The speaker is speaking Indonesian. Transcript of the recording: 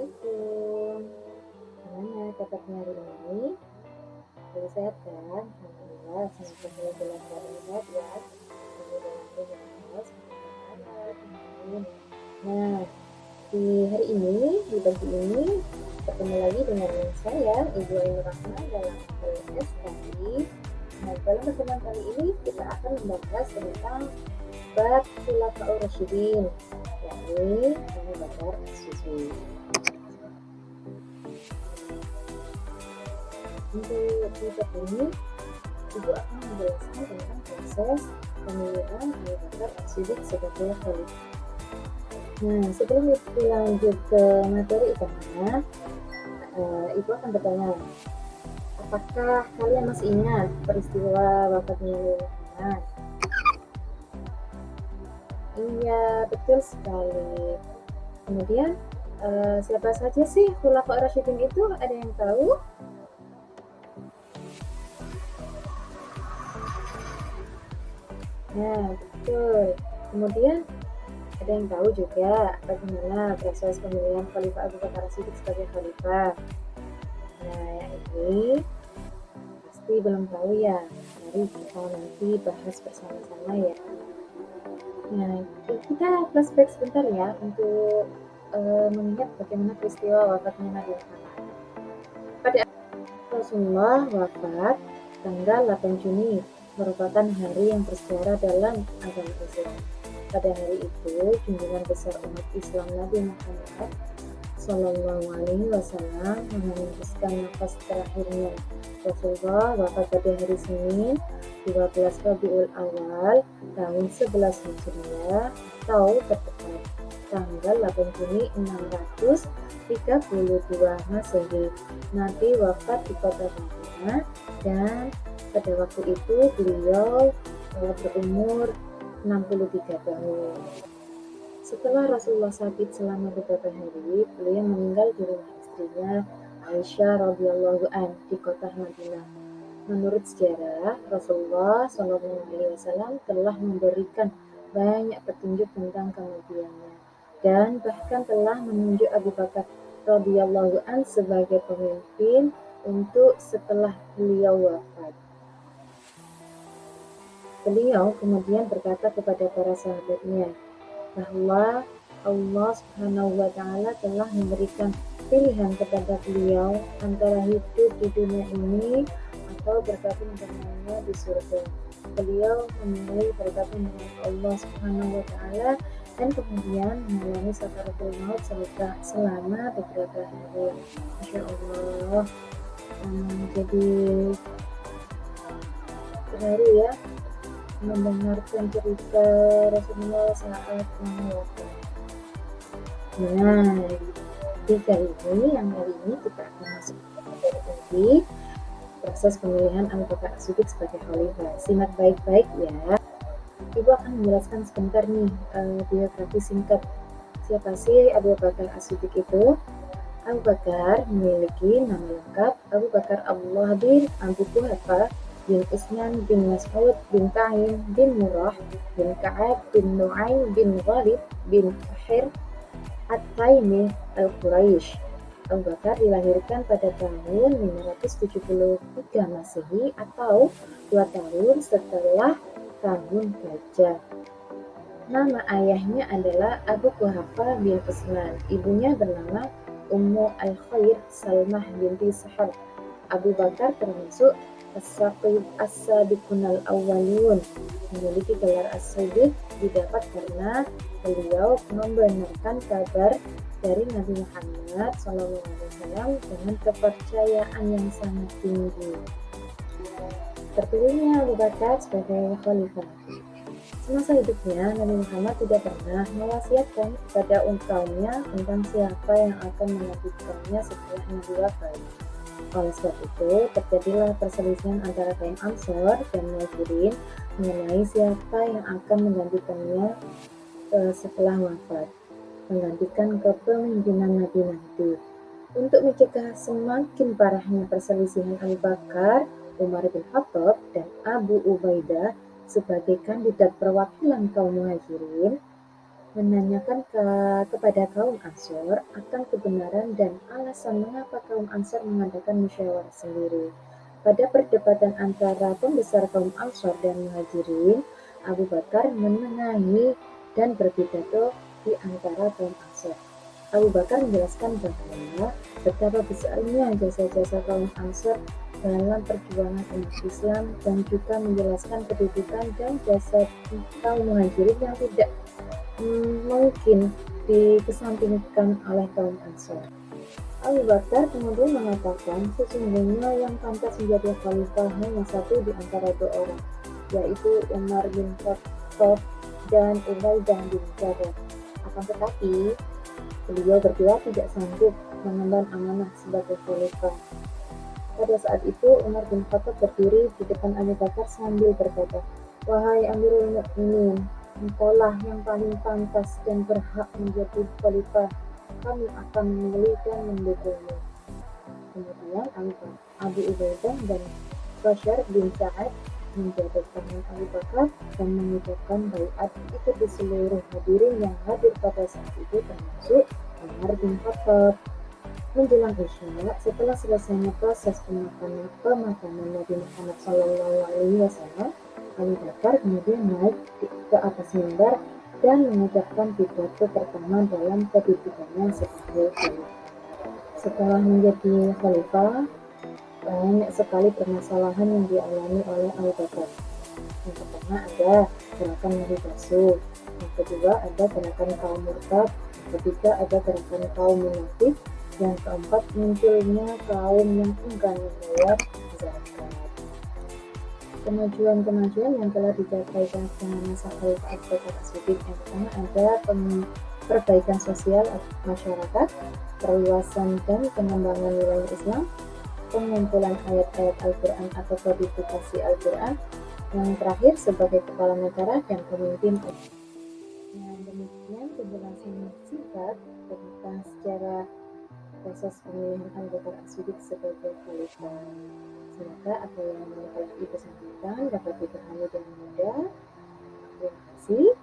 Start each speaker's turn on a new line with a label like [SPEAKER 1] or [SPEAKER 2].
[SPEAKER 1] Assalamualaikum. Gimana kabarnya hari ini? Lagi sehat kan? Alhamdulillah, semoga selalu dalam keadaan sehat ya. Selalu dalam lindungan Allah SWT. Amin. Nah, di hari ini, di pagi ini, bertemu lagi dengan saya, Ibu Ainur Rahman dalam podcast kali. Nah, dalam pertemuan kali ini kita akan membahas tentang bab Khulafaur Rasyidin, yakni Abu Bakar As-Siddiq. Untuk bab ini, Ibu akan menjelaskan tentang proses pemilihan Abu Bakar As-Siddiq sebagai khalifah. Nah, sebelum Ibu lanjut ke materi utama, Ibu akan bertanya, apakah kalian masih ingat peristiwa wafatnya Nabi Muhammad? Iya, betul sekali. Kemudian, siapa saja sih Khulafaur Rasyidin itu? Ada yang tahu? Nah, betul. Kemudian, ada yang tahu juga bagaimana proses pemilihan Khalifah Abu Bakar As-Siddiq sebagai khalifah? Nah, yang ini pasti belum tahu ya. Mari kita nanti bahas bersama-sama ya. Nah, kita flashback sebentar ya untuk mengingat bagaimana peristiwa wafatnya Nabi Muhammad. Pada Rasulullah wafat tanggal 8 Juni, merupakan hari yang bersejarah dalam agama Islam. Pada hari itu, junjungan besar umat Islam Nabi Muhammad Sallallahu Alaihi Wasallam menghembuskan nafas terakhirnya. Rasulullah wafat pada hari Senin 12 Rabiul Awal tahun 11 Hijriah atau tepat tanggal 8 Juni 632 Masehi. Nabi wafat di kota Madinah dan pada waktu itu beliau berumur 63 tahun. Setelah Rasulullah sakit selama beberapa hari, beliau meninggal di rumah istrinya Aisyah radhiyallahu an di kota Madinah. Menurut sejarah, Rasulullah SAW telah memberikan banyak petunjuk tentang kenabiannya dan bahkan telah menunjuk Abu Bakar radhiyallahu an sebagai pemimpin untuk setelah beliau wafat. Beliau kemudian berkata kepada para sahabatnya bahwa Allah Subhanahu wa Ta'ala telah memberikan pilihan kepada beliau antara hidup di dunia ini atau bergabung dengannya di surga. Beliau memilih bergabung dengan Allah Subhanahu wa Ta'ala dan kemudian mengalami sakaratul maut selama beberapa hari. Masya Allah, jadi terharu ya mendengarkan cerita Rasulullah saat wafat. Nah, di kali ini kita akan masuk ke materi inti proses pemilihan Abu Bakar As-Siddiq sebagai khalifah. Simak baik-baik ya. Ibu akan menjelaskan sebentar nih biografi singkat. Siapa sih Abu Bakar As-Siddiq itu? Abu Bakar memiliki nama lengkap Abu Bakar Abdullah bin Abu Quhafa bin Utsman bin Mas'ud bin Ta'im bin Murrah bin Ka'ab bin Nu'aim bin Ghalib bin Fahir At-Taimi Al-Quraisy. Abu Bakar dilahirkan pada tahun 573 Masehi atau 2 tahun setelah tahun Gajah. Nama ayahnya adalah Abu Quhafa bin Utsman. Ibunya bernama Ummu Al-Khair Salmah binti Sahab. Abu Bakar termasuk As-Sabiqun Al-Awwalun. Memiliki gelar As-Siddiq didapat karena beliau membenarkan kabar dari Nabi Muhammad SAW dengan kepercayaan yang sangat tinggi. Terpilihnya Abu Bakar sebagai khalifah. Semasa hidupnya, Nabi Muhammad tidak pernah mewasiatkan kepada kaumnya tentang siapa yang akan menggantikannya setelah Nabi wafat. Oleh sebab itu, terjadilah perselisihan antara kaum Ansor dan Muhajirin mengenai siapa yang akan menggantikannya setelah wafat, menggantikan kepemimpinan Nabi nanti. Untuk mencegah semakin parahnya perselisihan Abu Bakar, Umar bin Khattab dan Abu Ubaidah sebagai kandidat perwakilan kaum Muhajirin menanyakan kepada kaum Ansor akan kebenaran dan alasan mengapa kaum Ansor mengadakan musyawarah sendiri. Pada perdebatan antara pembesar kaum Ansor dan Muhajirin, Abu Bakar menengahi dan berpidato di antara kaum Ansor. Abu Bakar menjelaskan bahwa betapa besarnya jasa-jasa kaum Ansor dalam perjuangan umat Islam dan juga menjelaskan kedudukan dan jasa kaum Muhajirin yang tidak mungkin dikesampingkan oleh kaum Ansor. Abu Bakar kemudian mengatakan sesungguhnya yang pantas menjadi khalifah hanya satu di antara dua orang, yaitu Umar bin Khattab dan Ubaidah bin Jarrah. Akan tetapi, beliau berdua tidak sanggup mengemban amanah sebagai khalifah. Pada saat itu, Umar bin Khattab berdiri di depan Abu Bakar sambil berkata, "Wahai Amirul Mukminin, engkaulah yang paling pantas dan berhak menjadi khalifah. Kami akan memilih dan mendukungmu." Kemudian Abu Ubaidah dan Bashar bin Sa'ad menjabat tangan Abu Bakar dan mengucapkan baiat ikuti seluruh hadirin yang hadir pada saat itu termasuk Umar bin Khattab. Menjelang Isya, setelah selesainya proses pemakaman Nabi Muhammad SAW, Abu Bakar kemudian naik ke atas mimbar dan mengucapkan pidato pertama dalam kedudukannya sebagai khalifah. Setelah menjadi khalifah, banyak sekali permasalahan yang dialami oleh Abu Bakar. Yang pertama ada gerakan Nabi Basuh, yang kedua ada gerakan kaum murtad, yang ketiga ada gerakan kaum munafik, yang keempat munculnya kaum yang enggan membayar zakat. Kemajuan-kemajuan yang telah dicapai selama masa Khalifah Abu Bakar As-Siddiq yang pertama ada perbaikan sosial masyarakat, perluasan dan pengembangan wilayah Islam, pengumpulan ayat-ayat Al-Quran atau kodifikasi Al-Quran, yang terakhir sebagai kepala negara dan pemimpin. Nah, demikian penjelasan singkat tentang sejarah proses pemilihan Abu Bakar As-Siddiq sebagai khalifah. Semoga apa yang telah Ibu sampaikan dapat dipahami dengan mudah. Terima kasih.